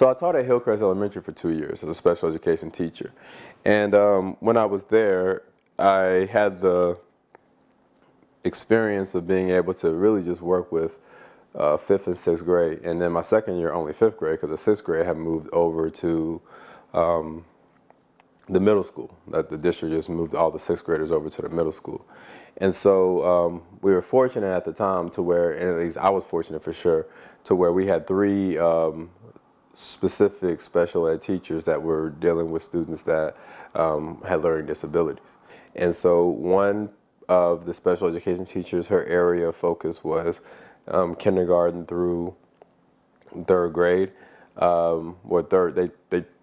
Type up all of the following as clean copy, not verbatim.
So I taught at Hillcrest Elementary for 2 years as a special education teacher. And when I was there, I had the experience of being able to really just work with fifth and sixth grade. And then my second year, only fifth grade, because the sixth grade had moved over to the middle school. That the district just moved all the sixth graders over to the middle school. And so we were fortunate at the time to where, and at least I was fortunate for sure, to where we had three specific special ed teachers that were dealing with students that had learning disabilities. And so one of the special education teachers, her area of focus was kindergarten through third grade.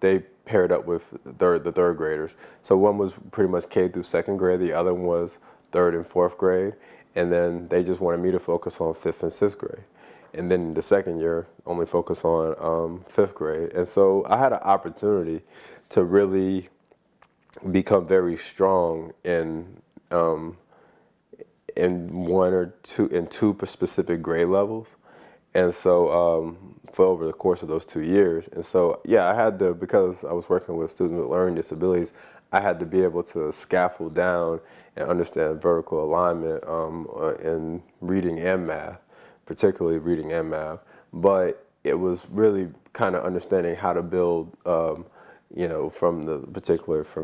They paired up with the third graders. So one was pretty much K through second grade, the other one was third and fourth grade, and then they just wanted me to focus on fifth and sixth grade. And then the second year, only focus on fifth grade. And so I had an opportunity to really become very strong in two specific grade levels. And so for over the course of those 2 years. And so, yeah, I had to, because I was working with students with learning disabilities, I had to be able to scaffold down and understand vertical alignment in reading and math, particularly reading and math. But it was really kind of understanding how to build, from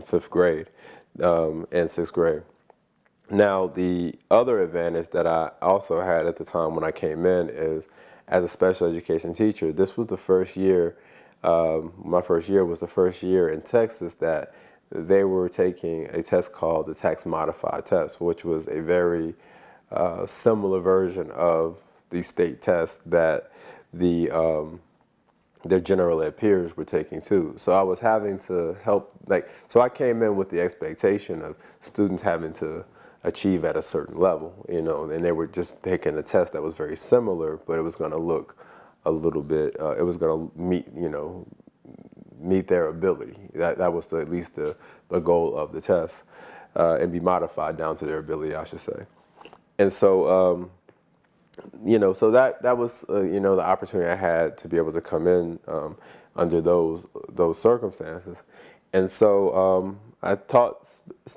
fifth grade and sixth grade. Now, the other advantage that I also had at the time when I came in is, as a special education teacher, this was the first year, my first year was the first year in Texas that they were taking a test called the Tax Modified Test, which was a very similar version of the state test that their general ed peers were taking too. So I was having to help, so I came in with the expectation of students having to achieve at a certain level, and they were just taking a test that was very similar, but it was going to look a little bit, it was going to meet their ability. That was at least the goal of the test, and be modified down to their ability, I should say. And so, so that was, the opportunity I had to be able to come in under those circumstances. And so I taught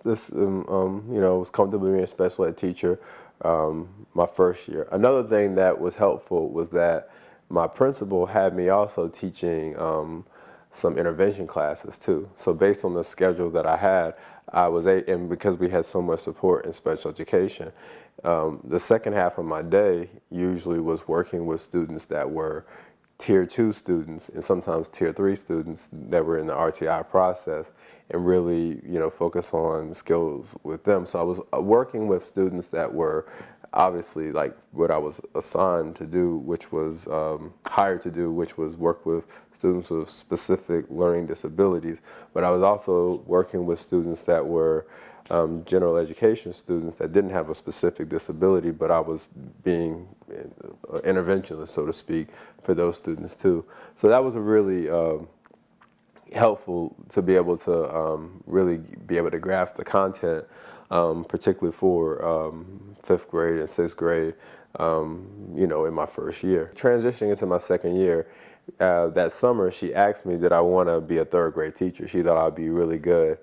this, was comfortable being a special ed teacher my first year. Another thing that was helpful was that my principal had me also teaching some intervention classes too. So based on the schedule that I had, and because we had so much support in special education, the second half of my day usually was working with students that were Tier 2 students and sometimes Tier 3 students that were in the RTI process, and really, focus on skills with them. So I was working with students that were obviously like what I was assigned to do, which was hired to do, which was work with students with specific learning disabilities. But I was also working with students that were general education students that didn't have a specific disability, but I was being an interventionist, so to speak, for those students too. So that was a really helpful to be able to really be able to grasp the content, particularly for fifth grade and sixth grade, in my first year. Transitioning into my second year, that summer she asked me did I want to be a third grade teacher. She thought I'd be really good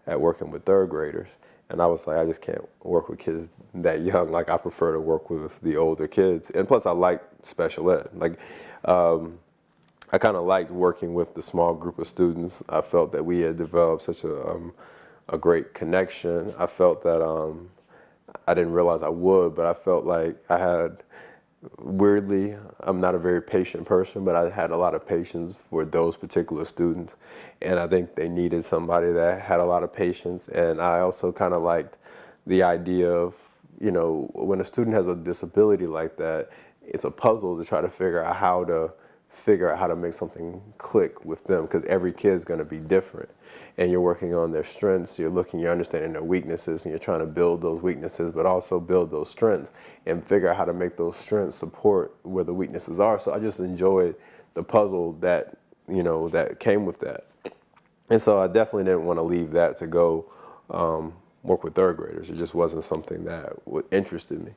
at working with third graders. And I was like, I just can't work with kids that young. Like, I prefer to work with the older kids. And plus, I like special ed. I kind of liked working with the small group of students. I felt that we had developed such a great connection. I felt that I didn't realize I would, but I felt like I had, weirdly, I'm not a very patient person, but I had a lot of patience for those particular students. And I think they needed somebody that had a lot of patience. And I also kind of liked the idea of, when a student has a disability like that, it's a puzzle to try to figure out how to make something click with them, because every kid's going to be different. And you're working on their strengths, you're understanding their weaknesses, and you're trying to build those weaknesses, but also build those strengths and figure out how to make those strengths support where the weaknesses are. So I just enjoyed the puzzle that, that came with that. And so I definitely didn't want to leave that to go work with third graders. It just wasn't something that interested me.